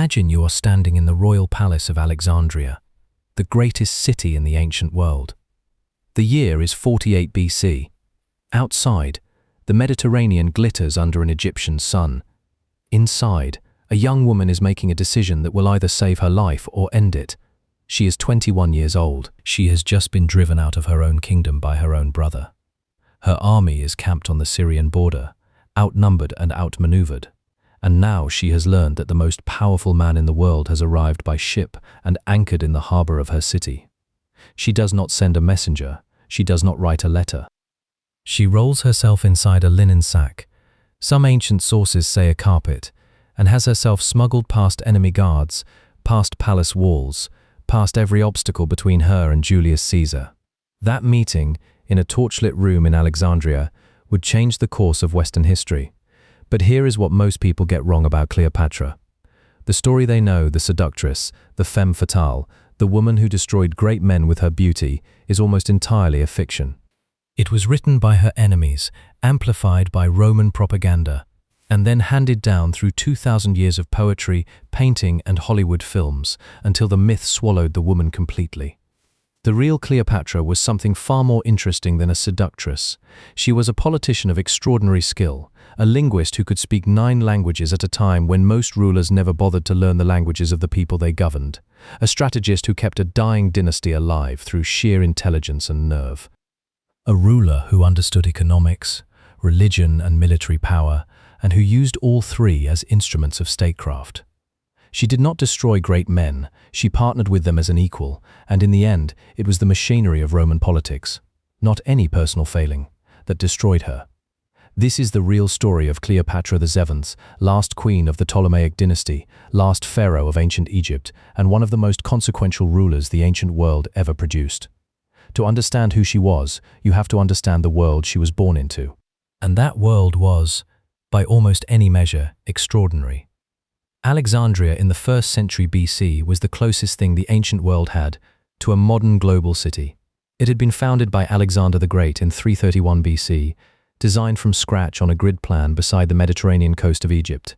Imagine you are standing in the royal palace of Alexandria, the greatest city in the ancient world. The year is 48 BC. Outside, the Mediterranean glitters under an Egyptian sun. Inside, a young woman is making a decision that will either save her life or end it. She is 21 years old. She has just been driven out of her own kingdom by her own brother. Her army is camped on the Syrian border, outnumbered and outmaneuvered. And now she has learned that the most powerful man in the world has arrived by ship and anchored in the harbor of her city. She does not send a messenger. She does not write a letter. She rolls herself inside a linen sack, some ancient sources say a carpet, and has herself smuggled past enemy guards, past palace walls, past every obstacle between her and Julius Caesar. That meeting, in a torchlit room in Alexandria, would change the course of Western history. But here is what most people get wrong about Cleopatra. The story they know, the seductress, the femme fatale, the woman who destroyed great men with her beauty, is almost entirely a fiction. It was written by her enemies, amplified by Roman propaganda, and then handed down through 2,000 years of poetry, painting, and Hollywood films, until the myth swallowed the woman completely. The real Cleopatra was something far more interesting than a seductress. She was a politician of extraordinary skill, a linguist who could speak 9 languages at a time when most rulers never bothered to learn the languages of the people they governed, a strategist who kept a dying dynasty alive through sheer intelligence and nerve. A ruler who understood economics, religion, and military power, and who used all 3 as instruments of statecraft. She did not destroy great men, she partnered with them as an equal, and in the end, it was the machinery of Roman politics, not any personal failing, that destroyed her. This is the real story of Cleopatra VII, last queen of the Ptolemaic dynasty, last pharaoh of ancient Egypt, and one of the most consequential rulers the ancient world ever produced. To understand who she was, you have to understand the world she was born into. And that world was, by almost any measure, extraordinary. Alexandria in the 1st century BC was the closest thing the ancient world had to a modern global city. It had been founded by Alexander the Great in 331 BC, designed from scratch on a grid plan beside the Mediterranean coast of Egypt.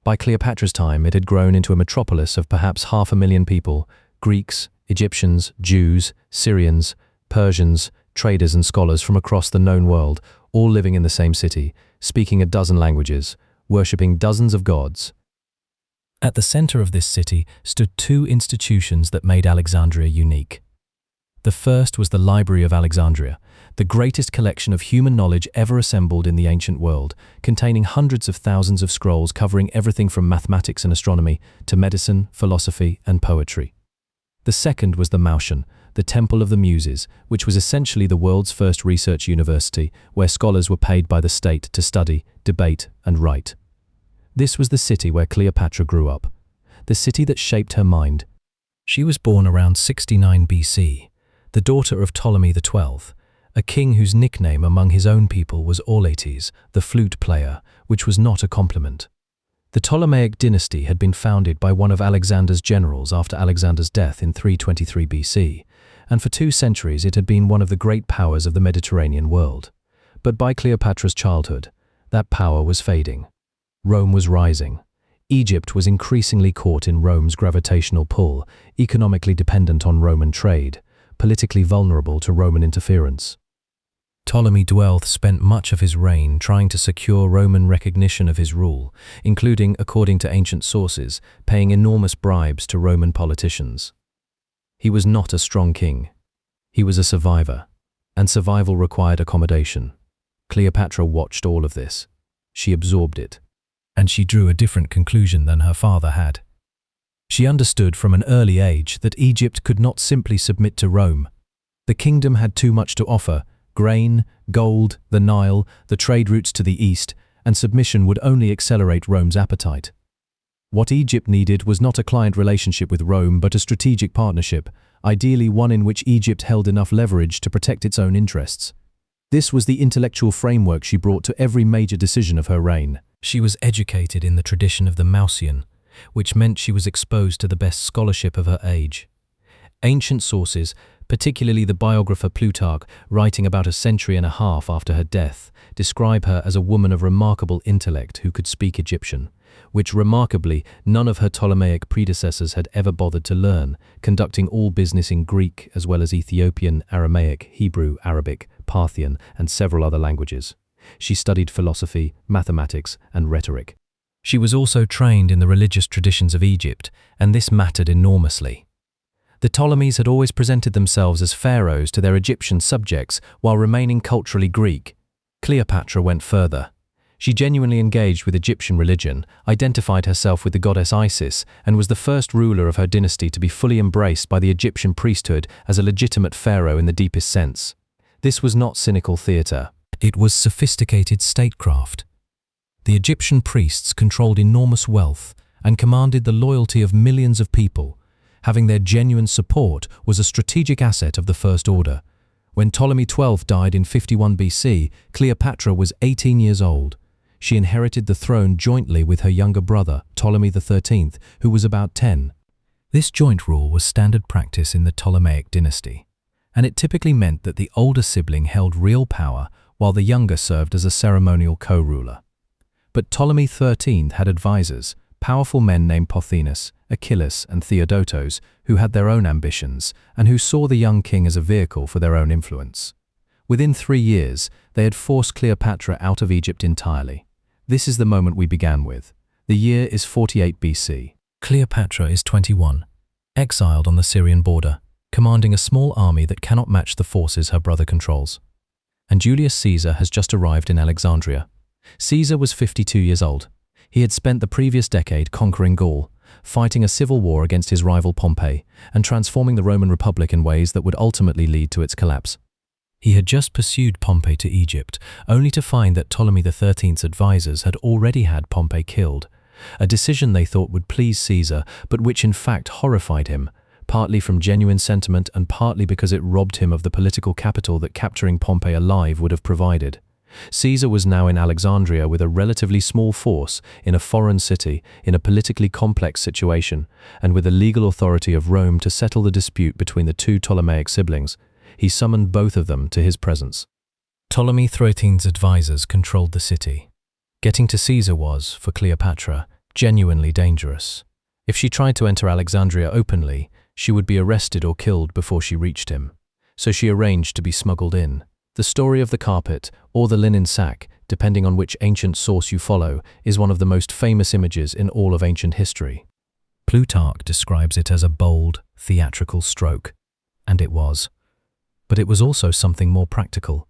By Cleopatra's time, it had grown into a metropolis of perhaps 500,000 people, Greeks, Egyptians, Jews, Syrians, Persians, traders and scholars from across the known world, all living in the same city, speaking a dozen languages, worshipping dozens of gods. At the center of this city stood 2 institutions that made Alexandria unique. The first was the Library of Alexandria, the greatest collection of human knowledge ever assembled in the ancient world, containing hundreds of thousands of scrolls covering everything from mathematics and astronomy to medicine, philosophy, and poetry. The second was the Mausoleum, the Temple of the Muses, which was essentially the world's first research university, where scholars were paid by the state to study, debate, and write. This was the city where Cleopatra grew up, the city that shaped her mind. She was born around 69 BC, the daughter of Ptolemy XII, a king whose nickname among his own people was Auletes, the flute player, which was not a compliment. The Ptolemaic dynasty had been founded by one of Alexander's generals after Alexander's death in 323 BC, and for 2 centuries it had been one of the great powers of the Mediterranean world. But by Cleopatra's childhood, that power was fading. Rome was rising. Egypt was increasingly caught in Rome's gravitational pull, economically dependent on Roman trade, politically vulnerable to Roman interference. Ptolemy XII spent much of his reign trying to secure Roman recognition of his rule, including, according to ancient sources, paying enormous bribes to Roman politicians. He was not a strong king. He was a survivor, and survival required accommodation. Cleopatra watched all of this. She absorbed it, and she drew a different conclusion than her father had. She understood from an early age that Egypt could not simply submit to Rome. The kingdom had too much to offer: grain, gold, the Nile, the trade routes to the east, and submission would only accelerate Rome's appetite. What Egypt needed was not a client relationship with Rome, but a strategic partnership, ideally one in which Egypt held enough leverage to protect its own interests. This was the intellectual framework she brought to every major decision of her reign. She was educated in the tradition of the Mausoleum, which meant she was exposed to the best scholarship of her age. Ancient sources, particularly the biographer Plutarch, writing about a century and a half after her death, describe her as a woman of remarkable intellect who could speak Egyptian, which remarkably none of her Ptolemaic predecessors had ever bothered to learn, conducting all business in Greek as well as Ethiopian, Aramaic, Hebrew, Arabic, Parthian, and several other languages. She studied philosophy, mathematics, and rhetoric. She was also trained in the religious traditions of Egypt, and this mattered enormously. The Ptolemies had always presented themselves as pharaohs to their Egyptian subjects while remaining culturally Greek. Cleopatra went further. She genuinely engaged with Egyptian religion, identified herself with the goddess Isis, and was the first ruler of her dynasty to be fully embraced by the Egyptian priesthood as a legitimate pharaoh in the deepest sense. This was not cynical theatre. It was sophisticated statecraft. The Egyptian priests controlled enormous wealth and commanded the loyalty of millions of people. Having their genuine support was a strategic asset of the First Order. When Ptolemy XII died in 51 BC, Cleopatra was 18 years old. She inherited the throne jointly with her younger brother, Ptolemy XIII, who was about 10. This joint rule was standard practice in the Ptolemaic dynasty, and it typically meant that the older sibling held real power while the younger served as a ceremonial co-ruler. But Ptolemy XIII had advisors, powerful men named Pothinus, Achilles, and Theodotos, who had their own ambitions and who saw the young king as a vehicle for their own influence. Within 3 years, they had forced Cleopatra out of Egypt entirely. This is the moment we began with. The year is 48 BC. Cleopatra is 21, exiled on the Syrian border, commanding a small army that cannot match the forces her brother controls. And Julius Caesar has just arrived in Alexandria. Caesar was 52 years old. He had spent the previous decade conquering Gaul, fighting a civil war against his rival Pompey, and transforming the Roman Republic in ways that would ultimately lead to its collapse. He had just pursued Pompey to Egypt, only to find that Ptolemy XIII's advisors had already had Pompey killed, a decision they thought would please Caesar, but which in fact horrified him, partly from genuine sentiment and partly because it robbed him of the political capital that capturing Pompey alive would have provided. Caesar was now in Alexandria with a relatively small force, in a foreign city, in a politically complex situation, and with the legal authority of Rome to settle the dispute between the two Ptolemaic siblings. He summoned both of them to his presence. Ptolemy XIII's advisors controlled the city. Getting to Caesar was, for Cleopatra, genuinely dangerous. If she tried to enter Alexandria openly, she would be arrested or killed before she reached him. So she arranged to be smuggled in. The story of the carpet, or the linen sack, depending on which ancient source you follow, is one of the most famous images in all of ancient history. Plutarch describes it as a bold, theatrical stroke, and it was. But it was also something more practical.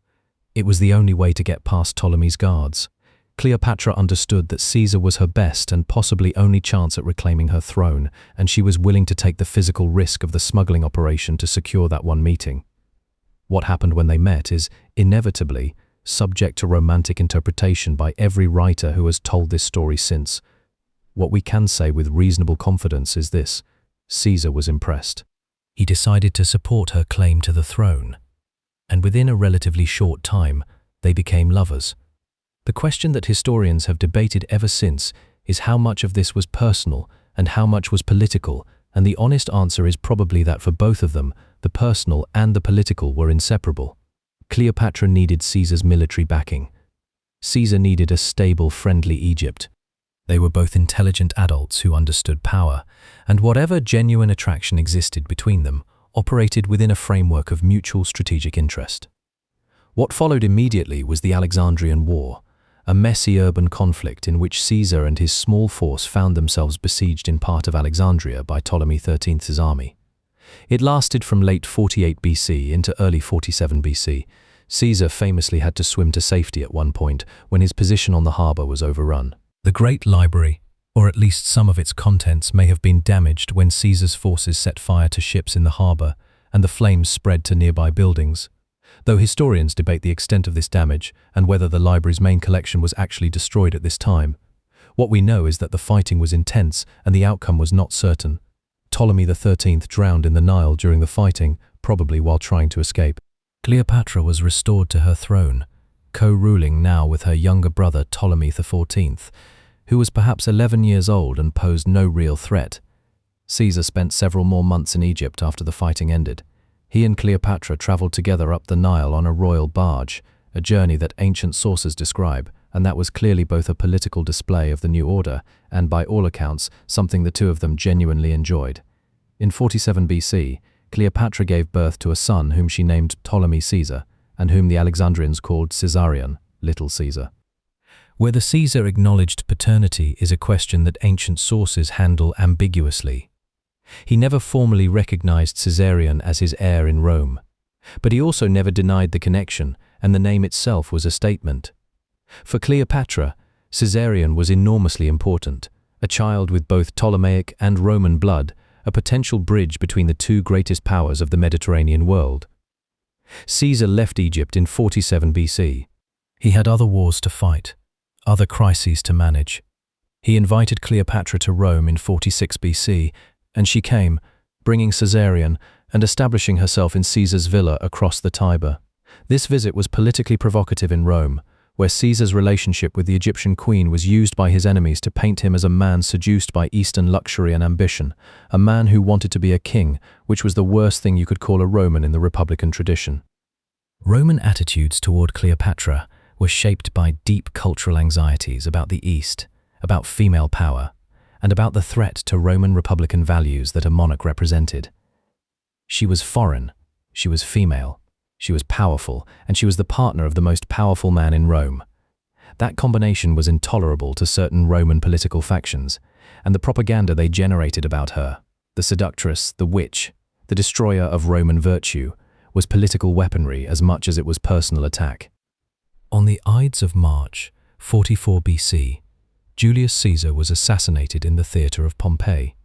It was the only way to get past Ptolemy's guards. Cleopatra understood that Caesar was her best and possibly only chance at reclaiming her throne, and she was willing to take the physical risk of the smuggling operation to secure that one meeting. What happened when they met is, inevitably, subject to romantic interpretation by every writer who has told this story since. What we can say with reasonable confidence is this: Caesar was impressed. He decided to support her claim to the throne, and within a relatively short time, they became lovers. The question that historians have debated ever since is how much of this was personal and how much was political, and the honest answer is probably that for both of them, the personal and the political were inseparable. Cleopatra needed Caesar's military backing. Caesar needed a stable, friendly Egypt. They were both intelligent adults who understood power, and whatever genuine attraction existed between them operated within a framework of mutual strategic interest. What followed immediately was the Alexandrian War, a messy urban conflict in which Caesar and his small force found themselves besieged in part of Alexandria by Ptolemy XIII's army. It lasted from late 48 BC into early 47 BC. Caesar famously had to swim to safety at one point when his position on the harbour was overrun. The Great Library, or at least some of its contents, may have been damaged when Caesar's forces set fire to ships in the harbour and the flames spread to nearby buildings. Though historians debate the extent of this damage and whether the library's main collection was actually destroyed at this time. What we know is that the fighting was intense and the outcome was not certain. Ptolemy XIII drowned in the Nile during the fighting, probably while trying to escape. Cleopatra was restored to her throne, co-ruling now with her younger brother Ptolemy XIV, who was perhaps 11 years old and posed no real threat. Caesar spent several more months in Egypt after the fighting ended. He and Cleopatra traveled together up the Nile on a royal barge, a journey that ancient sources describe and that was clearly both a political display of the new order and, by all accounts, something the two of them genuinely enjoyed. In 47 BC, Cleopatra gave birth to a son whom she named Ptolemy Caesar, and whom the Alexandrians called Caesarion, Little Caesar. Whether Caesar acknowledged paternity is a question that ancient sources handle ambiguously. He never formally recognized Caesarion as his heir in Rome, but he also never denied the connection, and the name itself was a statement. For Cleopatra, Caesarion was enormously important, a child with both Ptolemaic and Roman blood, a potential bridge between the two greatest powers of the Mediterranean world. Caesar left Egypt in 47 BC. He had other wars to fight, other crises to manage. He invited Cleopatra to Rome in 46 BC, and she came, bringing Caesarion and establishing herself in Caesar's villa across the Tiber. This visit was politically provocative in Rome, where Caesar's relationship with the Egyptian queen was used by his enemies to paint him as a man seduced by Eastern luxury and ambition, a man who wanted to be a king, which was the worst thing you could call a Roman in the Republican tradition. Roman attitudes toward Cleopatra were shaped by deep cultural anxieties about the East, about female power, and about the threat to Roman Republican values that a monarch represented. She was foreign, she was female, she was powerful, and she was the partner of the most powerful man in Rome. That combination was intolerable to certain Roman political factions, and the propaganda they generated about her, the seductress, the witch, the destroyer of Roman virtue, was political weaponry as much as it was personal attack. On the Ides of March, 44 BC, Julius Caesar was assassinated in the theatre of Pompeii.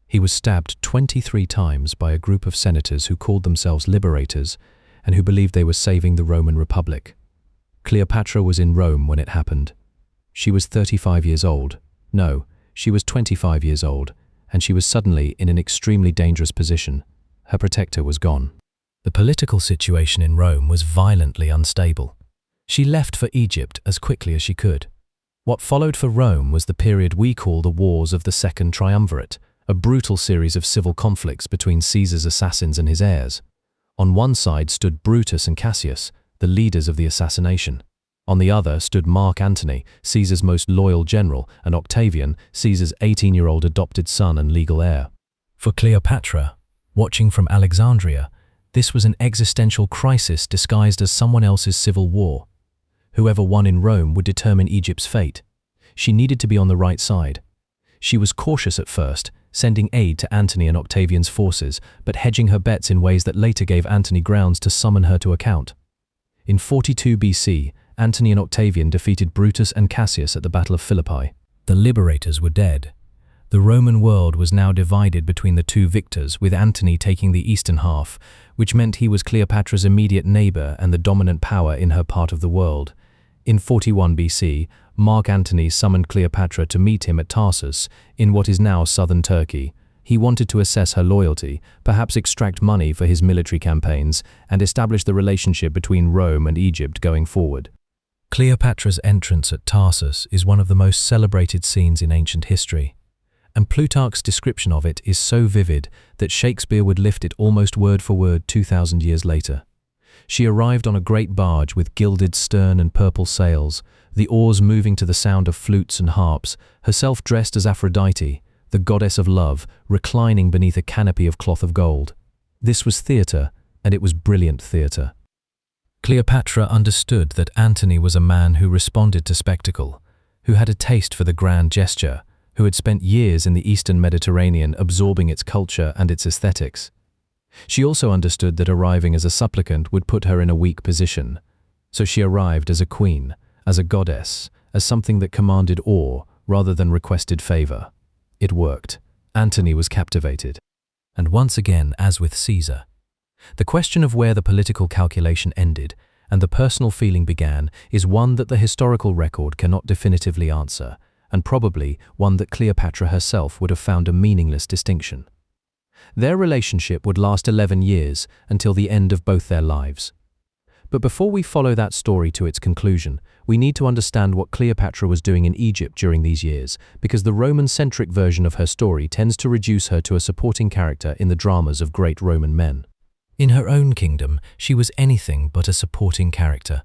He was stabbed 23 times by a group of senators who called themselves liberators and who believed they were saving the Roman Republic. Cleopatra was in Rome when it happened. She was 35 years old. No, she was 25 years old, and she was suddenly in an extremely dangerous position. Her protector was gone. The political situation in Rome was violently unstable. She left for Egypt as quickly as she could. What followed for Rome was the period we call the Wars of the Second Triumvirate, a brutal series of civil conflicts between Caesar's assassins and his heirs. On one side stood Brutus and Cassius, the leaders of the assassination. On the other stood Mark Antony, Caesar's most loyal general, and Octavian, Caesar's 18-year-old adopted son and legal heir. For Cleopatra, watching from Alexandria, this was an existential crisis disguised as someone else's civil war. Whoever won in Rome would determine Egypt's fate. She needed to be on the right side. She was cautious at first, sending aid to Antony and Octavian's forces, but hedging her bets in ways that later gave Antony grounds to summon her to account. In 42 BC, Antony and Octavian defeated Brutus and Cassius at the Battle of Philippi. The liberators were dead. The Roman world was now divided between the two victors, with Antony taking the eastern half, which meant he was Cleopatra's immediate neighbor and the dominant power in her part of the world. In 41 BC, Mark Antony summoned Cleopatra to meet him at Tarsus, in what is now southern Turkey. He wanted to assess her loyalty, perhaps extract money for his military campaigns, and establish the relationship between Rome and Egypt going forward. Cleopatra's entrance at Tarsus is one of the most celebrated scenes in ancient history, and Plutarch's description of it is so vivid that Shakespeare would lift it almost word for word 2,000 years later. She arrived on a great barge with gilded stern and purple sails, the oars moving to the sound of flutes and harps, herself dressed as Aphrodite, the goddess of love, reclining beneath a canopy of cloth of gold. This was theatre, and it was brilliant theatre. Cleopatra understood that Antony was a man who responded to spectacle, who had a taste for the grand gesture, who had spent years in the Eastern Mediterranean absorbing its culture and its aesthetics. She also understood that arriving as a supplicant would put her in a weak position, so she arrived as a queen, as a goddess, as something that commanded awe rather than requested favor. It worked. Antony was captivated. And once again, as with Caesar, the question of where the political calculation ended and the personal feeling began is one that the historical record cannot definitively answer, and probably one that Cleopatra herself would have found a meaningless distinction. Their relationship would last 11 years until the end of both their lives. But before we follow that story to its conclusion, we need to understand what Cleopatra was doing in Egypt during these years, because the Roman-centric version of her story tends to reduce her to a supporting character in the dramas of great Roman men. In her own kingdom, she was anything but a supporting character.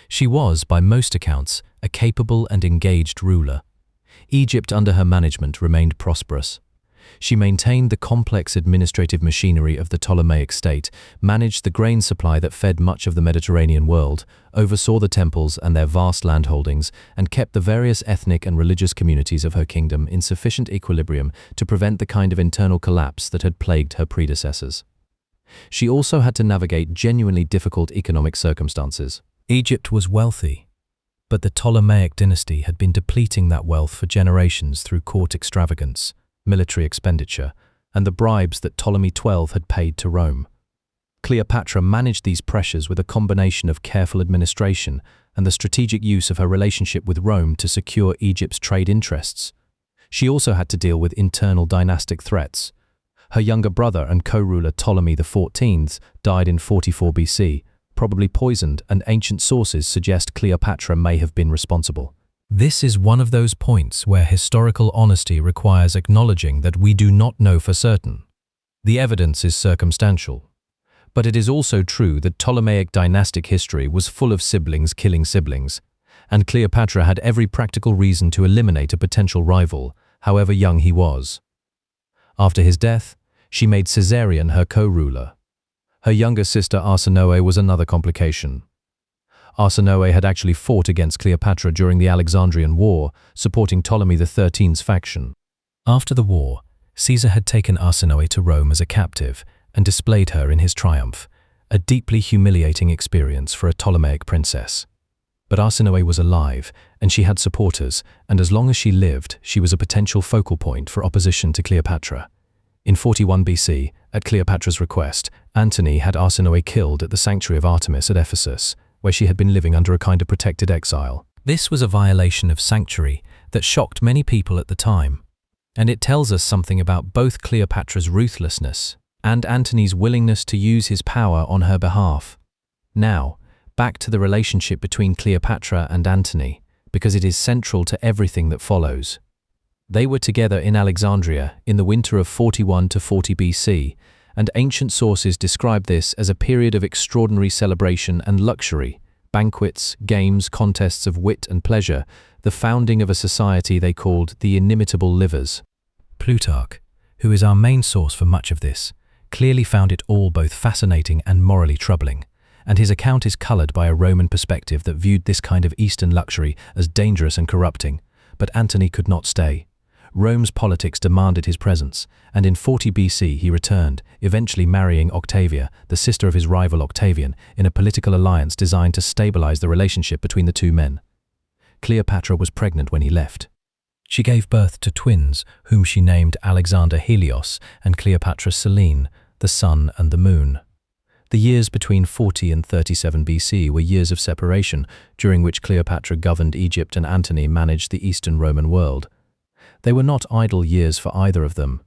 She was, by most accounts, a capable and engaged ruler. Egypt under her management remained prosperous. She maintained the complex administrative machinery of the Ptolemaic state, managed the grain supply that fed much of the Mediterranean world, oversaw the temples and their vast landholdings, and kept the various ethnic and religious communities of her kingdom in sufficient equilibrium to prevent the kind of internal collapse that had plagued her predecessors. She also had to navigate genuinely difficult economic circumstances. Egypt was wealthy, but the Ptolemaic dynasty had been depleting that wealth for generations through court extravagance, military expenditure, and the bribes that Ptolemy XII had paid to Rome. Cleopatra managed these pressures with a combination of careful administration and the strategic use of her relationship with Rome to secure Egypt's trade interests. She also had to deal with internal dynastic threats. Her younger brother and co-ruler Ptolemy XIV died in 44 BC, probably poisoned, and ancient sources suggest Cleopatra may have been responsible. This is one of those points where historical honesty requires acknowledging that we do not know for certain. The evidence is circumstantial. But it is also true that Ptolemaic dynastic history was full of siblings killing siblings, and Cleopatra had every practical reason to eliminate a potential rival, however young he was. After his death, she made Caesarion her co-ruler. Her younger sister Arsinoe was another complication. Arsinoe had actually fought against Cleopatra during the Alexandrian War, supporting Ptolemy XIII's faction. After the war, Caesar had taken Arsinoe to Rome as a captive and displayed her in his triumph, a deeply humiliating experience for a Ptolemaic princess. But Arsinoe was alive, and she had supporters, and as long as she lived, she was a potential focal point for opposition to Cleopatra. In 41 BC, at Cleopatra's request, Antony had Arsinoe killed at the sanctuary of Artemis at Ephesus, where she had been living under a kind of protected exile. This was a violation of sanctuary that shocked many people at the time, and it tells us something about both Cleopatra's ruthlessness and Antony's willingness to use his power on her behalf. Now, back to the relationship between Cleopatra and Antony, because it is central to everything that follows. They were together in Alexandria in the winter of 41 to 40 BC, and ancient sources describe this as a period of extraordinary celebration and luxury, banquets, games, contests of wit and pleasure, the founding of a society they called the inimitable livers. Plutarch, who is our main source for much of this, clearly found it all both fascinating and morally troubling, and his account is coloured by a Roman perspective that viewed this kind of Eastern luxury as dangerous and corrupting. But Antony could not stay. Rome's politics demanded his presence, and in 40 BC he returned, eventually marrying Octavia, the sister of his rival Octavian, in a political alliance designed to stabilize the relationship between the two men. Cleopatra was pregnant when he left. She gave birth to twins, whom she named Alexander Helios and Cleopatra Selene, the sun and the moon. The years between 40 and 37 BC were years of separation, during which Cleopatra governed Egypt and Antony managed the Eastern Roman world. They were not idle years for either of them.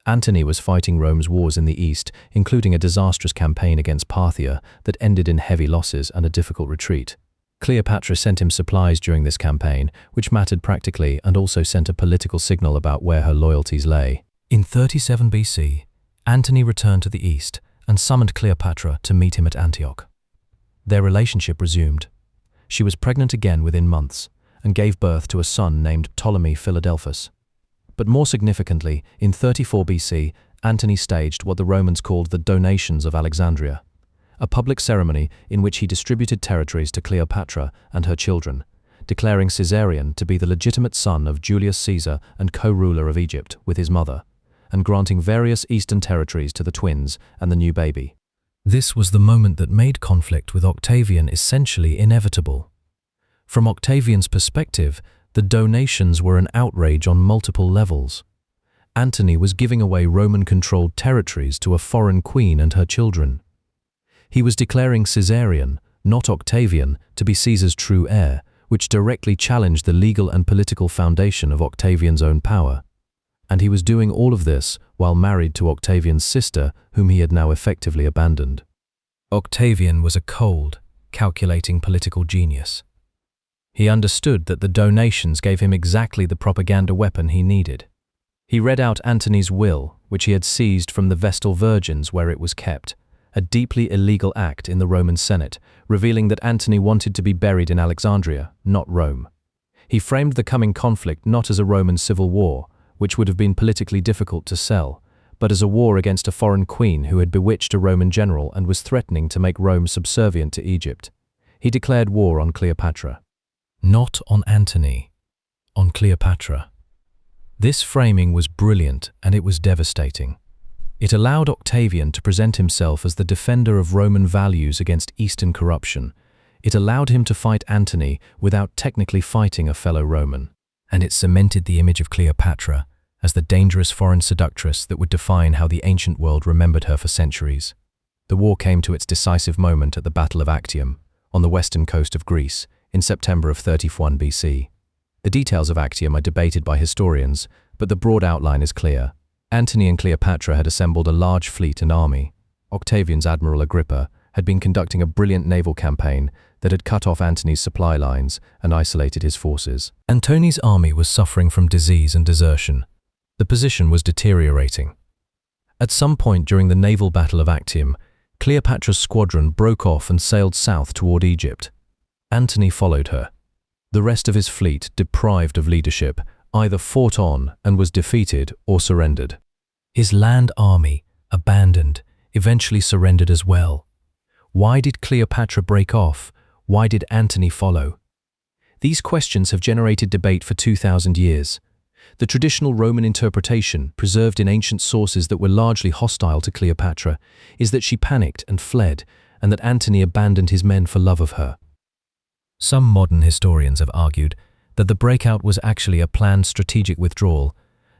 Antony was fighting Rome's wars in the east, including a disastrous campaign against Parthia that ended in heavy losses and a difficult retreat. Cleopatra sent him supplies during this campaign, which mattered practically and also sent a political signal about where her loyalties lay. In 37 BC, Antony returned to the east and summoned Cleopatra to meet him at Antioch. Their relationship resumed. She was pregnant again within months and gave birth to a son named Ptolemy Philadelphus. But more significantly, in 34 BC, Antony staged what the Romans called the Donations of Alexandria, a public ceremony in which he distributed territories to Cleopatra and her children, declaring Caesarion to be the legitimate son of Julius Caesar and co-ruler of Egypt with his mother, and granting various eastern territories to the twins and the new baby. This was the moment that made conflict with Octavian essentially inevitable. From Octavian's perspective, the donations were an outrage on multiple levels. Antony was giving away Roman-controlled territories to a foreign queen and her children. He was declaring Caesarion, not Octavian, to be Caesar's true heir, which directly challenged the legal and political foundation of Octavian's own power. And he was doing all of this while married to Octavian's sister, whom he had now effectively abandoned. Octavian was a cold, calculating political genius. He understood that the donations gave him exactly the propaganda weapon he needed. He read out Antony's will, which he had seized from the Vestal Virgins where it was kept, a deeply illegal act in the Roman Senate, revealing that Antony wanted to be buried in Alexandria, not Rome. He framed the coming conflict not as a Roman civil war, which would have been politically difficult to sell, but as a war against a foreign queen who had bewitched a Roman general and was threatening to make Rome subservient to Egypt. He declared war on Cleopatra. Not on Antony, on Cleopatra. This framing was brilliant, and it was devastating. It allowed Octavian to present himself as the defender of Roman values against Eastern corruption. It allowed him to fight Antony without technically fighting a fellow Roman. And it cemented the image of Cleopatra as the dangerous foreign seductress that would define how the ancient world remembered her for centuries. The war came to its decisive moment at the Battle of Actium, on the western coast of Greece, in September of 31 BC. The details of Actium are debated by historians, but the broad outline is clear. Antony and Cleopatra had assembled a large fleet and army. Octavian's Admiral Agrippa had been conducting a brilliant naval campaign that had cut off Antony's supply lines and isolated his forces. Antony's army was suffering from disease and desertion. The position was deteriorating. At some point during the naval battle of Actium, Cleopatra's squadron broke off and sailed south toward Egypt. Antony followed her. The rest of his fleet, deprived of leadership, either fought on and was defeated or surrendered. His land army, abandoned, eventually surrendered as well. Why did Cleopatra break off? Why did Antony follow? These questions have generated debate for 2,000 years. The traditional Roman interpretation, preserved in ancient sources that were largely hostile to Cleopatra, is that she panicked and fled, and that Antony abandoned his men for love of her. Some modern historians have argued that the breakout was actually a planned strategic withdrawal,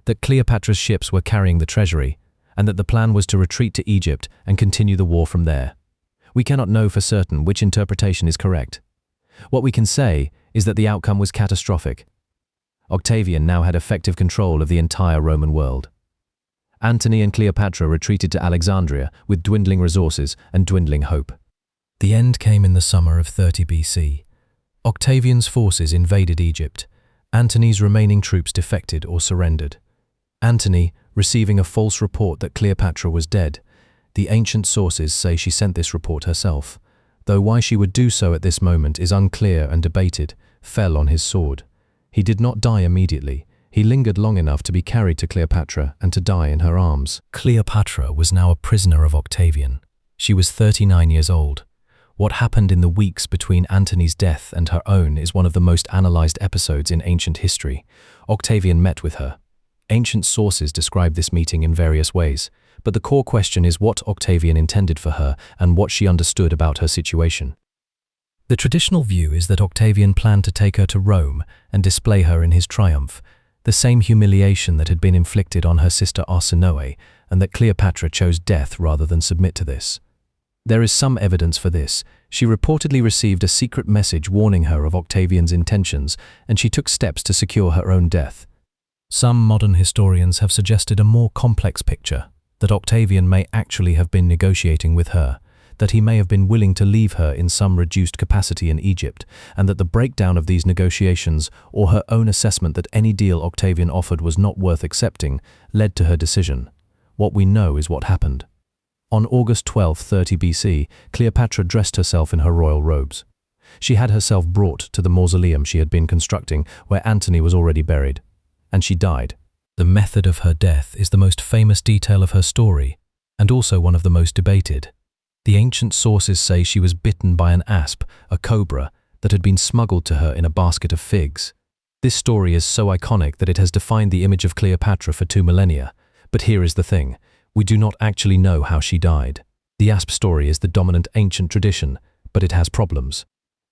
that Cleopatra's ships were carrying the treasury, and that the plan was to retreat to Egypt and continue the war from there. We cannot know for certain which interpretation is correct. What we can say is that the outcome was catastrophic. Octavian now had effective control of the entire Roman world. Antony and Cleopatra retreated to Alexandria with dwindling resources and dwindling hope. The end came in the summer of 30 BC. Octavian's forces invaded Egypt. Antony's remaining troops defected or surrendered. Antony, receiving a false report that Cleopatra was dead. The ancient sources say she sent this report herself, though why she would do so at this moment is unclear and debated, fell on his sword. He did not die immediately. He lingered long enough to be carried to Cleopatra and to die in her arms. Cleopatra was now a prisoner of Octavian. She was 39 years old. What happened in the weeks between Antony's death and her own is one of the most analyzed episodes in ancient history. Octavian met with her. Ancient sources describe this meeting in various ways, but the core question is what Octavian intended for her and what she understood about her situation. The traditional view is that Octavian planned to take her to Rome and display her in his triumph, the same humiliation that had been inflicted on her sister Arsinoe, and that Cleopatra chose death rather than submit to this. There is some evidence for this. She reportedly received a secret message warning her of Octavian's intentions, and she took steps to secure her own death. Some modern historians have suggested a more complex picture, that Octavian may actually have been negotiating with her, that he may have been willing to leave her in some reduced capacity in Egypt, and that the breakdown of these negotiations, or her own assessment that any deal Octavian offered was not worth accepting, led to her decision. What we know is what happened. On August 12, 30 BC, Cleopatra dressed herself in her royal robes. She had herself brought to the mausoleum she had been constructing, where Antony was already buried. And she died. The method of her death is the most famous detail of her story, and also one of the most debated. The ancient sources say she was bitten by an asp, a cobra, that had been smuggled to her in a basket of figs. This story is so iconic that it has defined the image of Cleopatra for 2 millennia. But here is the thing. We do not actually know how she died. The asp story is the dominant ancient tradition, but it has problems.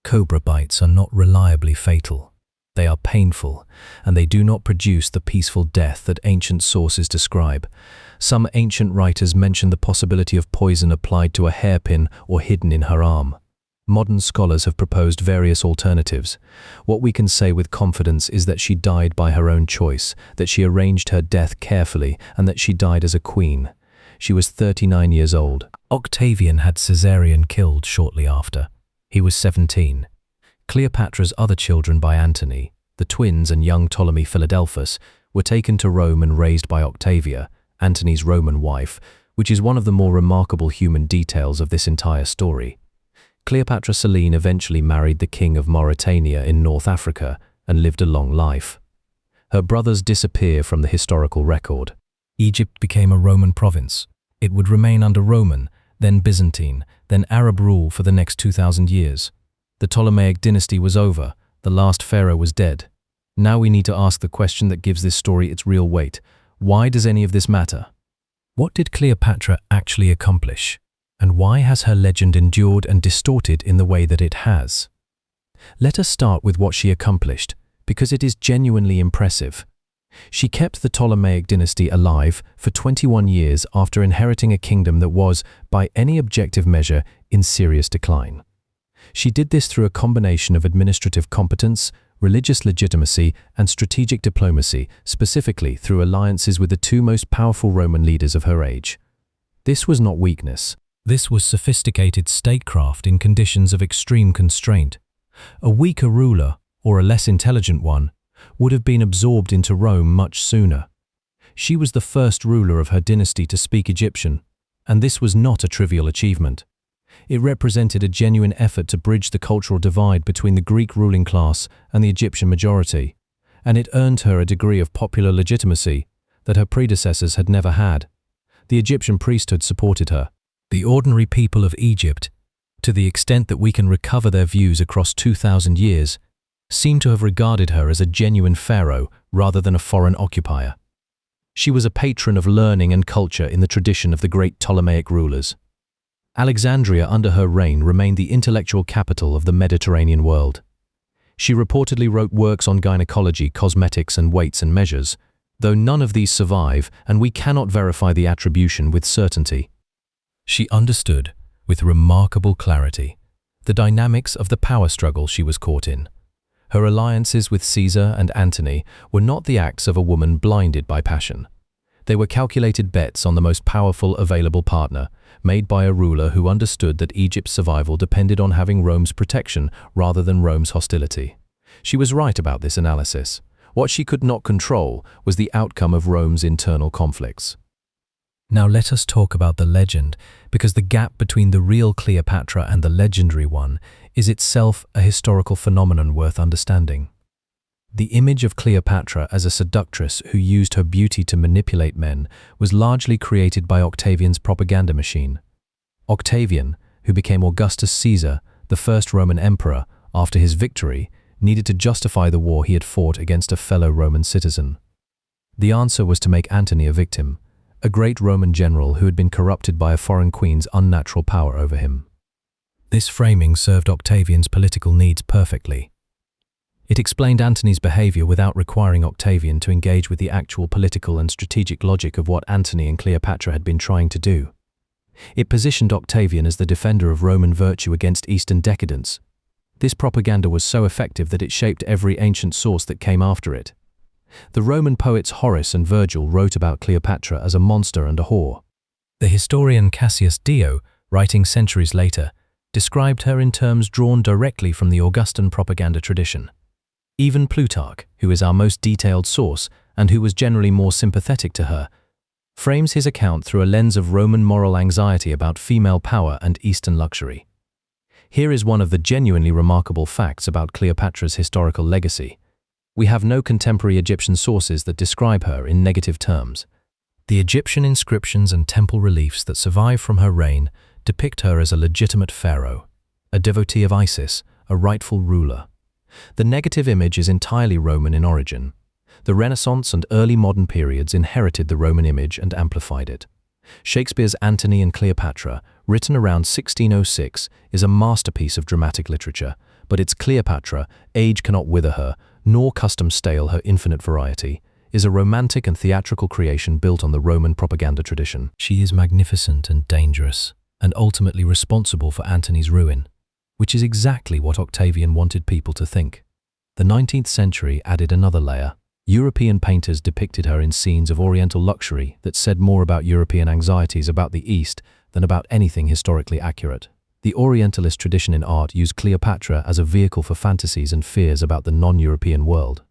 Cobra bites are not reliably fatal. They are painful, and they do not produce the peaceful death that ancient sources describe. Some ancient writers mention the possibility of poison applied to a hairpin or hidden in her arm. Modern scholars have proposed various alternatives. What we can say with confidence is that she died by her own choice, that she arranged her death carefully, and that she died as a queen. She was 39 years old. Octavian had Caesarion killed shortly after. He was 17. Cleopatra's other children by Antony, the twins and young Ptolemy Philadelphus, were taken to Rome and raised by Octavia, Antony's Roman wife, which is one of the more remarkable human details of this entire story. Cleopatra Selene eventually married the king of Mauritania in North Africa and lived a long life. Her brothers disappear from the historical record. Egypt became a Roman province. It would remain under Roman, then Byzantine, then Arab rule for the next 2,000 years. The Ptolemaic dynasty was over. The last pharaoh was dead. Now we need to ask the question that gives this story its real weight. Why does any of this matter? What did Cleopatra actually accomplish? And why has her legend endured and distorted in the way that it has? Let us start with what she accomplished, because it is genuinely impressive. She kept the Ptolemaic dynasty alive for 21 years after inheriting a kingdom that was, by any objective measure, in serious decline. She did this through a combination of administrative competence, religious legitimacy, and strategic diplomacy, specifically through alliances with the two most powerful Roman leaders of her age. This was not weakness. This was sophisticated statecraft in conditions of extreme constraint. A weaker ruler, or a less intelligent one, would have been absorbed into Rome much sooner. She was the first ruler of her dynasty to speak Egyptian, and this was not a trivial achievement. It represented a genuine effort to bridge the cultural divide between the Greek ruling class and the Egyptian majority, and it earned her a degree of popular legitimacy that her predecessors had never had. The Egyptian priesthood supported her. The ordinary people of Egypt, to the extent that we can recover their views across 2,000 years, seem to have regarded her as a genuine pharaoh rather than a foreign occupier. She was a patron of learning and culture in the tradition of the great Ptolemaic rulers. Alexandria under her reign remained the intellectual capital of the Mediterranean world. She reportedly wrote works on gynecology, cosmetics, and weights and measures, though none of these survive and we cannot verify the attribution with certainty. She understood, with remarkable clarity, the dynamics of the power struggle she was caught in. Her alliances with Caesar and Antony were not the acts of a woman blinded by passion. They were calculated bets on the most powerful available partner, made by a ruler who understood that Egypt's survival depended on having Rome's protection rather than Rome's hostility. She was right about this analysis. What she could not control was the outcome of Rome's internal conflicts. Now let us talk about the legend, because the gap between the real Cleopatra and the legendary one is itself a historical phenomenon worth understanding. The image of Cleopatra as a seductress who used her beauty to manipulate men was largely created by Octavian's propaganda machine. Octavian, who became Augustus Caesar, the first Roman emperor, after his victory, needed to justify the war he had fought against a fellow Roman citizen. The answer was to make Antony a victim, a great Roman general who had been corrupted by a foreign queen's unnatural power over him. This framing served Octavian's political needs perfectly. It explained Antony's behavior without requiring Octavian to engage with the actual political and strategic logic of what Antony and Cleopatra had been trying to do. It positioned Octavian as the defender of Roman virtue against Eastern decadence. This propaganda was so effective that it shaped every ancient source that came after it. The Roman poets Horace and Virgil wrote about Cleopatra as a monster and a whore. The historian Cassius Dio, writing centuries later, described her in terms drawn directly from the Augustan propaganda tradition. Even Plutarch, who is our most detailed source and who was generally more sympathetic to her, frames his account through a lens of Roman moral anxiety about female power and Eastern luxury. Here is one of the genuinely remarkable facts about Cleopatra's historical legacy. We have no contemporary Egyptian sources that describe her in negative terms. The Egyptian inscriptions and temple reliefs that survive from her reign depict her as a legitimate pharaoh, a devotee of Isis, a rightful ruler. The negative image is entirely Roman in origin. The Renaissance and early modern periods inherited the Roman image and amplified it. Shakespeare's Antony and Cleopatra, written around 1606, is a masterpiece of dramatic literature, but its Cleopatra, age cannot wither her, nor custom stale her infinite variety, is a romantic and theatrical creation built on the Roman propaganda tradition. She is magnificent and dangerous, and ultimately responsible for Antony's ruin, which is exactly what Octavian wanted people to think. The 19th century added another layer. European painters depicted her in scenes of Oriental luxury that said more about European anxieties about the East than about anything historically accurate. The Orientalist tradition in art used Cleopatra as a vehicle for fantasies and fears about the non-European world.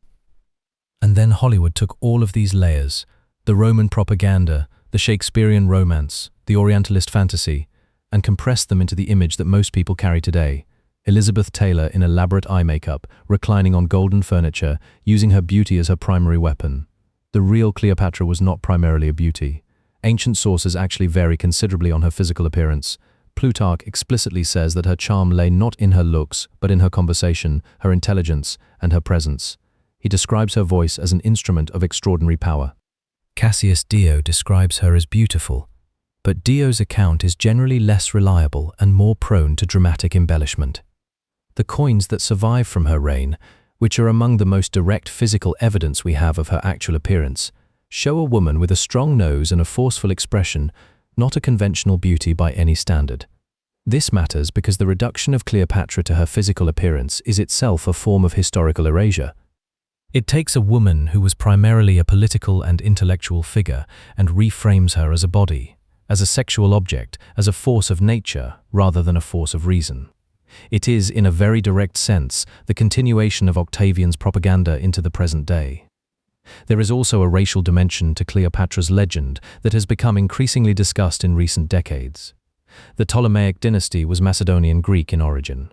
And then Hollywood took all of these layers, the Roman propaganda, the Shakespearean romance, the Orientalist fantasy, and compressed them into the image that most people carry today. Elizabeth Taylor in elaborate eye makeup, reclining on golden furniture, using her beauty as her primary weapon. The real Cleopatra was not primarily a beauty. Ancient sources actually vary considerably on her physical appearance. Plutarch explicitly says that her charm lay not in her looks, but in her conversation, her intelligence, and her presence. He describes her voice as an instrument of extraordinary power. Cassius Dio describes her as beautiful, but Dio's account is generally less reliable and more prone to dramatic embellishment. The coins that survive from her reign, which are among the most direct physical evidence we have of her actual appearance, show a woman with a strong nose and a forceful expression, not a conventional beauty by any standard. This matters because the reduction of Cleopatra to her physical appearance is itself a form of historical erasure. It takes a woman who was primarily a political and intellectual figure and reframes her as a body, as a sexual object, as a force of nature rather than a force of reason. It is, in a very direct sense, the continuation of Octavian's propaganda into the present day. There is also a racial dimension to Cleopatra's legend that has become increasingly discussed in recent decades. The Ptolemaic dynasty was Macedonian Greek in origin.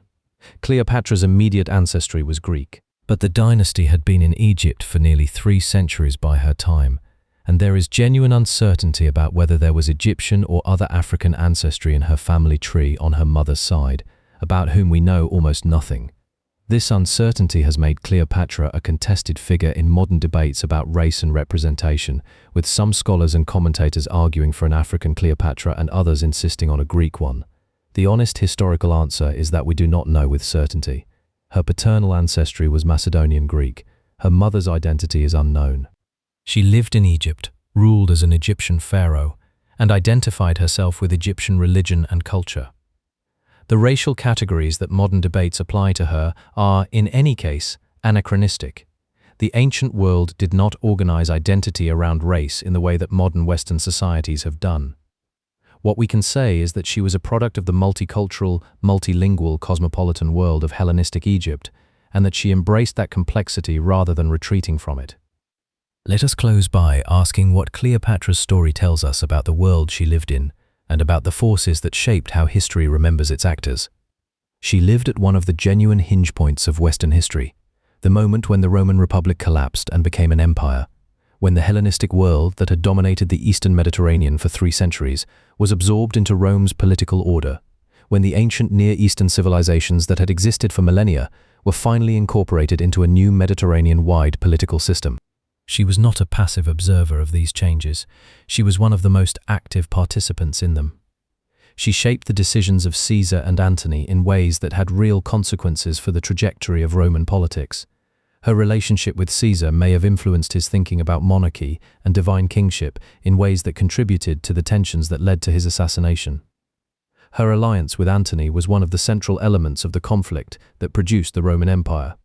Cleopatra's immediate ancestry was Greek, but the dynasty had been in Egypt for nearly 3 centuries by her time, and there is genuine uncertainty about whether there was Egyptian or other African ancestry in her family tree on her mother's side, about whom we know almost nothing. This uncertainty has made Cleopatra a contested figure in modern debates about race and representation, with some scholars and commentators arguing for an African Cleopatra and others insisting on a Greek one. The honest historical answer is that we do not know with certainty. Her paternal ancestry was Macedonian Greek. Her mother's identity is unknown. She lived in Egypt, ruled as an Egyptian pharaoh, and identified herself with Egyptian religion and culture. The racial categories that modern debates apply to her are, in any case, anachronistic. The ancient world did not organize identity around race in the way that modern Western societies have done. What we can say is that she was a product of the multicultural, multilingual, cosmopolitan world of Hellenistic Egypt, and that she embraced that complexity rather than retreating from it. Let us close by asking what Cleopatra's story tells us about the world she lived in, and about the forces that shaped how history remembers its actors. She lived at one of the genuine hinge points of Western history, the moment when the Roman Republic collapsed and became an empire, when the Hellenistic world that had dominated the Eastern Mediterranean for 3 centuries was absorbed into Rome's political order, when the ancient Near Eastern civilizations that had existed for millennia were finally incorporated into a new Mediterranean-wide political system. She was not a passive observer of these changes. She was one of the most active participants in them. She shaped the decisions of Caesar and Antony in ways that had real consequences for the trajectory of Roman politics. Her relationship with Caesar may have influenced his thinking about monarchy and divine kingship in ways that contributed to the tensions that led to his assassination. Her alliance with Antony was one of the central elements of the conflict that produced the Roman Empire.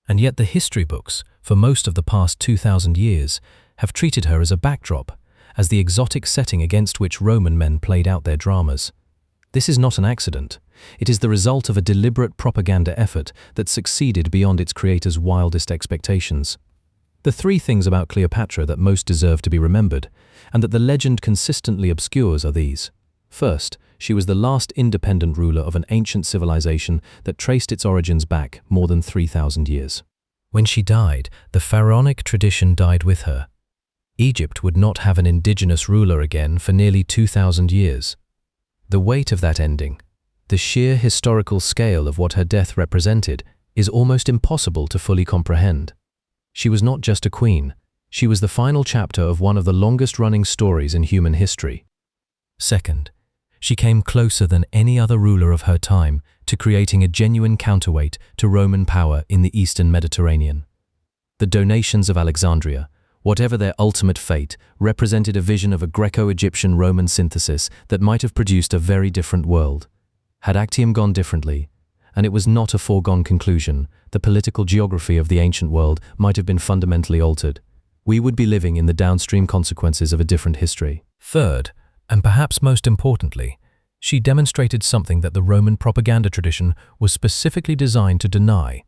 And yet the history books, for most of the past 2,000 years, have treated her as a backdrop, as the exotic setting against which Roman men played out their dramas. This is not an accident. It is the result of a deliberate propaganda effort that succeeded beyond its creator's wildest expectations. The 3 things about Cleopatra that most deserve to be remembered, and that the legend consistently obscures, are these. First, she was the last independent ruler of an ancient civilization that traced its origins back more than 3,000 years. When she died, the pharaonic tradition died with her. Egypt would not have an indigenous ruler again for nearly 2,000 years. The weight of that ending, the sheer historical scale of what her death represented, is almost impossible to fully comprehend. She was not just a queen, she was the final chapter of one of the longest-running stories in human history. Second, she came closer than any other ruler of her time to creating a genuine counterweight to Roman power in the Eastern Mediterranean. The donations of Alexandria, whatever their ultimate fate, represented a vision of a Greco-Egyptian Roman synthesis that might have produced a very different world. Had Actium gone differently, and it was not a foregone conclusion, the political geography of the ancient world might have been fundamentally altered. We would be living in the downstream consequences of a different history. Third, and perhaps most importantly, she demonstrated something that the Roman propaganda tradition was specifically designed to deny,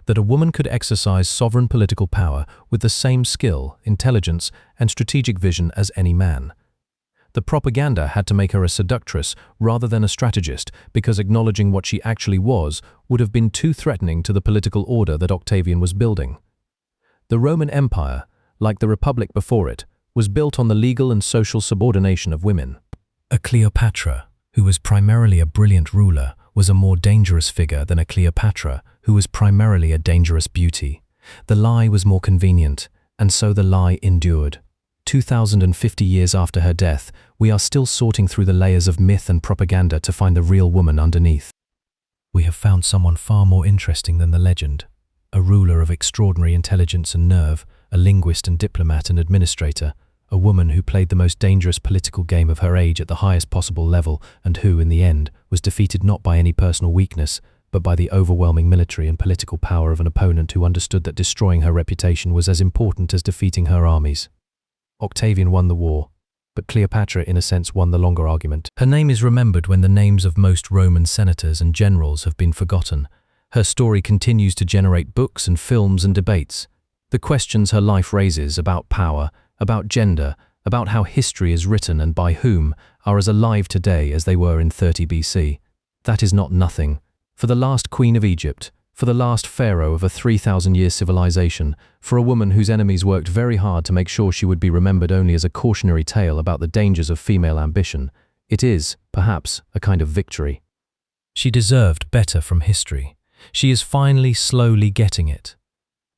that a woman could exercise sovereign political power with the same skill, intelligence, and strategic vision as any man. The propaganda had to make her a seductress rather than a strategist, because acknowledging what she actually was would have been too threatening to the political order that Octavian was building. The Roman Empire, like the Republic before it, was built on the legal and social subordination of women. A Cleopatra, who was primarily a brilliant ruler, was a more dangerous figure than a Cleopatra, who was primarily a dangerous beauty. The lie was more convenient, and so the lie endured. 2,050 years after her death, we are still sorting through the layers of myth and propaganda to find the real woman underneath. We have found someone far more interesting than the legend. A ruler of extraordinary intelligence and nerve, a linguist and diplomat and administrator, a woman who played the most dangerous political game of her age at the highest possible level and who, in the end, was defeated not by any personal weakness, but by the overwhelming military and political power of an opponent who understood that destroying her reputation was as important as defeating her armies. Octavian won the war, but Cleopatra in a sense won the longer argument. Her name is remembered when the names of most Roman senators and generals have been forgotten. Her story continues to generate books and films and debates. The questions her life raises about power, about gender, about how history is written and by whom, are as alive today as they were in 30 BC. That is not nothing. For the last queen of Egypt, for the last pharaoh of a 3,000-year civilization, for a woman whose enemies worked very hard to make sure she would be remembered only as a cautionary tale about the dangers of female ambition, it is, perhaps, a kind of victory. She deserved better from history. She is finally slowly getting it.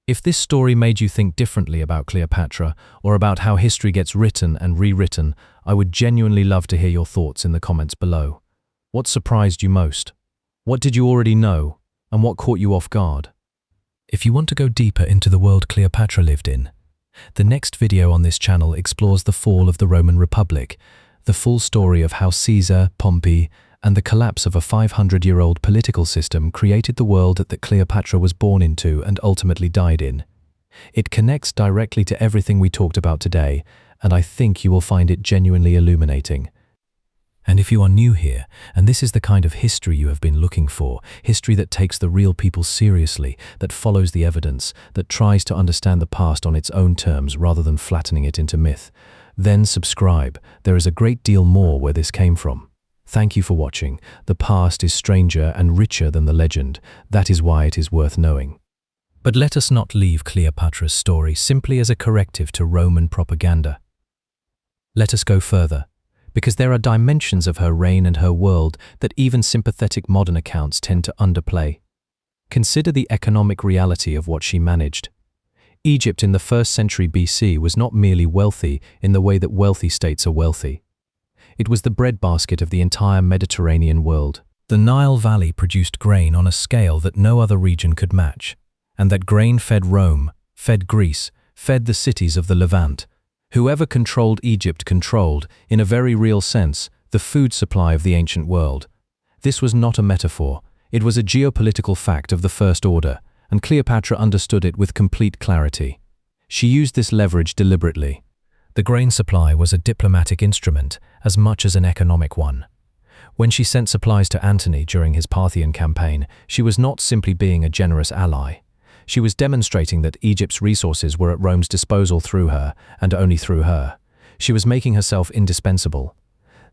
If this story made you think differently about Cleopatra, or about how history gets written and rewritten, I would genuinely love to hear your thoughts in the comments below. What surprised you most? What did you already know? And what caught you off guard? If you want to go deeper into the world Cleopatra lived in, the next video on this channel explores the fall of the Roman Republic, the full story of how Caesar, Pompey, and the collapse of a 500-year-old political system created the world that Cleopatra was born into and ultimately died in. It connects directly to everything we talked about today, and I think you will find it genuinely illuminating. And if you are new here, and this is the kind of history you have been looking for, history that takes the real people seriously, that follows the evidence, that tries to understand the past on its own terms rather than flattening it into myth, then subscribe. There is a great deal more where this came from. Thank you for watching. The past is stranger and richer than the legend. That is why it is worth knowing. But let us not leave Cleopatra's story simply as a corrective to Roman propaganda. Let us go further, because there are dimensions of her reign and her world that even sympathetic modern accounts tend to underplay. Consider the economic reality of what she managed. Egypt in the 1st century BC was not merely wealthy in the way that wealthy states are wealthy. It was the breadbasket of the entire Mediterranean world. The Nile Valley produced grain on a scale that no other region could match, and that grain fed Rome, fed Greece, fed the cities of the Levant. Whoever controlled Egypt controlled, in a very real sense, the food supply of the ancient world. This was not a metaphor. It was a geopolitical fact of the first order, and Cleopatra understood it with complete clarity. She used this leverage deliberately. The grain supply was a diplomatic instrument as much as an economic one. When she sent supplies to Antony during his Parthian campaign, she was not simply being a generous ally. She was demonstrating that Egypt's resources were at Rome's disposal through her, and only through her. She was making herself indispensable.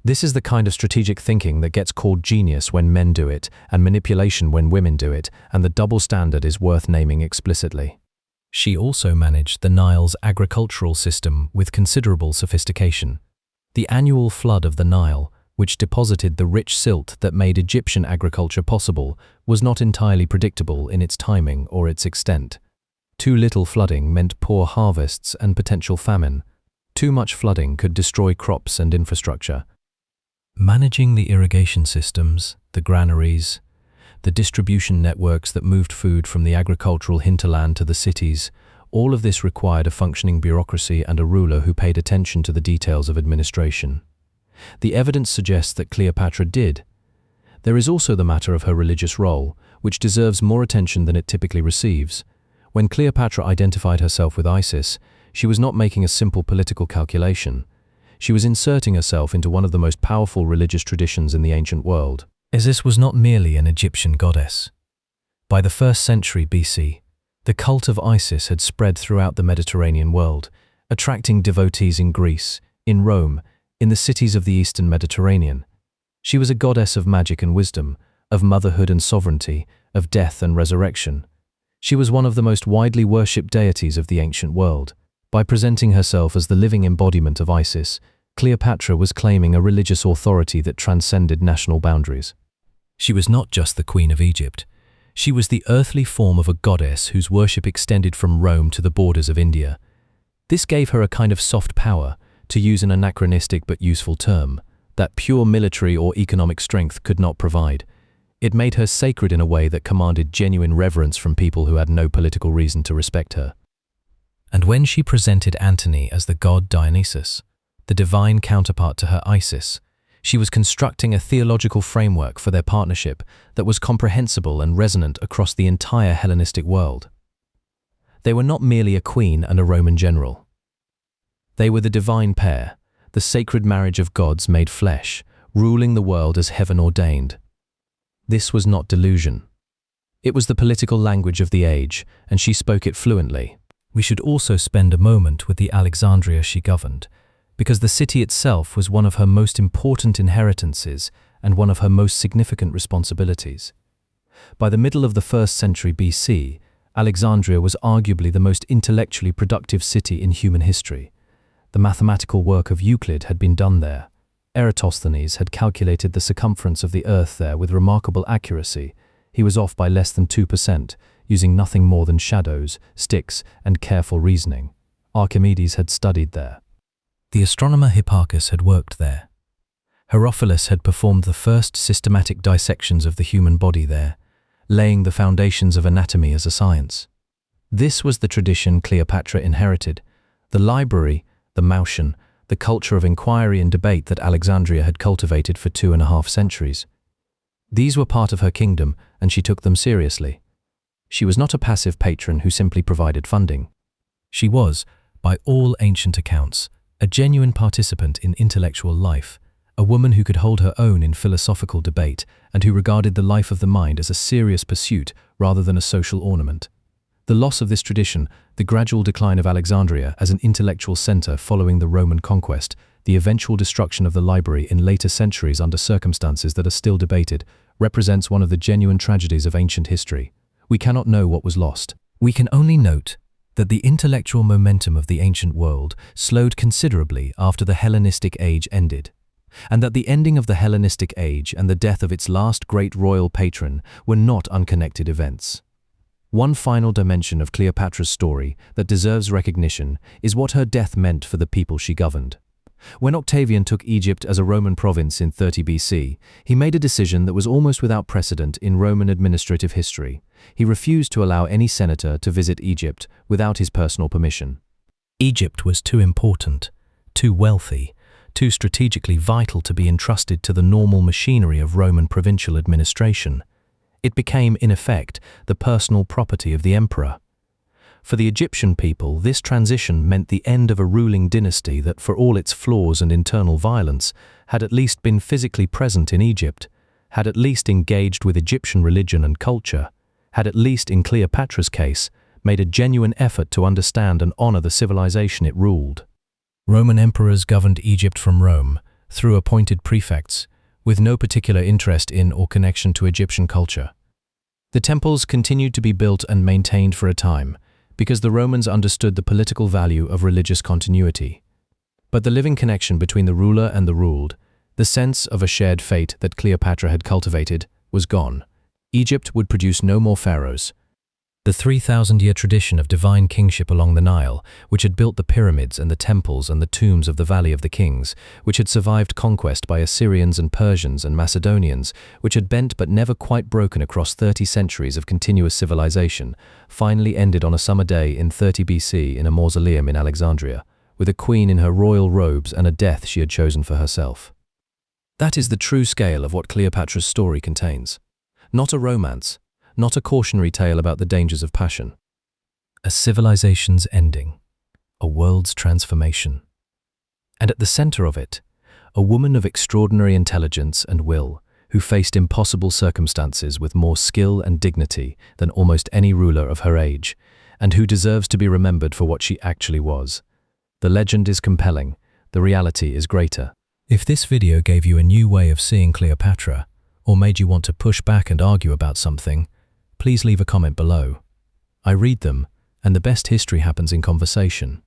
This is the kind of strategic thinking that gets called genius when men do it, and manipulation when women do it, and the double standard is worth naming explicitly. She also managed the Nile's agricultural system with considerable sophistication. The annual flood of the Nile, which deposited the rich silt that made Egyptian agriculture possible, was not entirely predictable in its timing or its extent. Too little flooding meant poor harvests and potential famine. Too much flooding could destroy crops and infrastructure. Managing the irrigation systems, the granaries, the distribution networks that moved food from the agricultural hinterland to the cities, all of this required a functioning bureaucracy and a ruler who paid attention to the details of administration. The evidence suggests that Cleopatra did. There is also the matter of her religious role, which deserves more attention than it typically receives. When Cleopatra identified herself with Isis, she was not making a simple political calculation. She was inserting herself into one of the most powerful religious traditions in the ancient world. Isis was not merely an Egyptian goddess. By the 1st century BC, the cult of Isis had spread throughout the Mediterranean world, attracting devotees in Greece, in Rome, in the cities of the Eastern Mediterranean. She was a goddess of magic and wisdom, of motherhood and sovereignty, of death and resurrection. She was one of the most widely worshipped deities of the ancient world. By presenting herself as the living embodiment of Isis, Cleopatra was claiming a religious authority that transcended national boundaries. She was not just the Queen of Egypt. She was the earthly form of a goddess whose worship extended from Rome to the borders of India. This gave her a kind of soft power, to use an anachronistic but useful term, that pure military or economic strength could not provide. It made her sacred in a way that commanded genuine reverence from people who had no political reason to respect her. And when she presented Antony as the god Dionysus, the divine counterpart to her Isis, she was constructing a theological framework for their partnership that was comprehensible and resonant across the entire Hellenistic world. They were not merely a queen and a Roman general. They were the divine pair, the sacred marriage of gods made flesh, ruling the world as heaven ordained. This was not delusion. It was the political language of the age, and she spoke it fluently. We should also spend a moment with the Alexandria she governed, because the city itself was one of her most important inheritances and one of her most significant responsibilities. By the middle of the 1st century BC, Alexandria was arguably the most intellectually productive city in human history. The mathematical work of Euclid had been done there. Eratosthenes had calculated the circumference of the Earth there with remarkable accuracy. He was off by less than 2%, using nothing more than shadows, sticks, and careful reasoning. Archimedes had studied there. The astronomer Hipparchus had worked there. Herophilus had performed the first systematic dissections of the human body there, laying the foundations of anatomy as a science. This was the tradition Cleopatra inherited, the library, the motion, the culture of inquiry and debate that Alexandria had cultivated for 2.5 centuries. These were part of her kingdom, and she took them seriously. She was not a passive patron who simply provided funding. She was, by all ancient accounts, a genuine participant in intellectual life, a woman who could hold her own in philosophical debate and who regarded the life of the mind as a serious pursuit rather than a social ornament. The loss of this tradition, the gradual decline of Alexandria as an intellectual center following the Roman conquest, the eventual destruction of the library in later centuries under circumstances that are still debated, represents one of the genuine tragedies of ancient history. We cannot know what was lost. We can only note that the intellectual momentum of the ancient world slowed considerably after the Hellenistic age ended, and that the ending of the Hellenistic age and the death of its last great royal patron were not unconnected events. One final dimension of Cleopatra's story that deserves recognition is what her death meant for the people she governed. When Octavian took Egypt as a Roman province in 30 BC, he made a decision that was almost without precedent in Roman administrative history. He refused to allow any senator to visit Egypt without his personal permission. Egypt was too important, too wealthy, too strategically vital to be entrusted to the normal machinery of Roman provincial administration. It became, in effect, the personal property of the emperor. For the Egyptian people, this transition meant the end of a ruling dynasty that, for all its flaws and internal violence, had at least been physically present in Egypt, had at least engaged with Egyptian religion and culture, had at least, in Cleopatra's case, made a genuine effort to understand and honor the civilization it ruled. Roman emperors governed Egypt from Rome, through appointed prefects, with no particular interest in or connection to Egyptian culture. The temples continued to be built and maintained for a time, because the Romans understood the political value of religious continuity. But the living connection between the ruler and the ruled, the sense of a shared fate that Cleopatra had cultivated, was gone. Egypt would produce no more pharaohs. The 3,000-year tradition of divine kingship along the Nile, which had built the pyramids and the temples and the tombs of the Valley of the Kings, which had survived conquest by Assyrians and Persians and Macedonians, which had bent but never quite broken across 30 centuries of continuous civilization, finally ended on a summer day in 30 BC in a mausoleum in Alexandria, with a queen in her royal robes and a death she had chosen for herself. That is the true scale of what Cleopatra's story contains. Not a romance, not a cautionary tale about the dangers of passion. A civilization's ending, a world's transformation. And at the center of it, a woman of extraordinary intelligence and will, who faced impossible circumstances with more skill and dignity than almost any ruler of her age, and who deserves to be remembered for what she actually was. The legend is compelling, the reality is greater. If this video gave you a new way of seeing Cleopatra, or made you want to push back and argue about something, please leave a comment below. I read them, and the best history happens in conversation.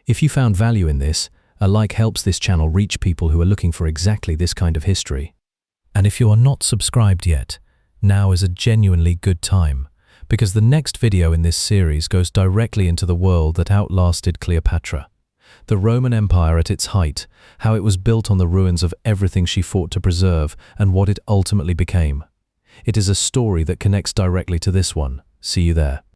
If you found value in this, a like helps this channel reach people who are looking for exactly this kind of history. And if you are not subscribed yet, now is a genuinely good time, because the next video in this series goes directly into the world that outlasted Cleopatra. The Roman Empire at its height, how it was built on the ruins of everything she fought to preserve, and what it ultimately became. It is a story that connects directly to this one. See you there.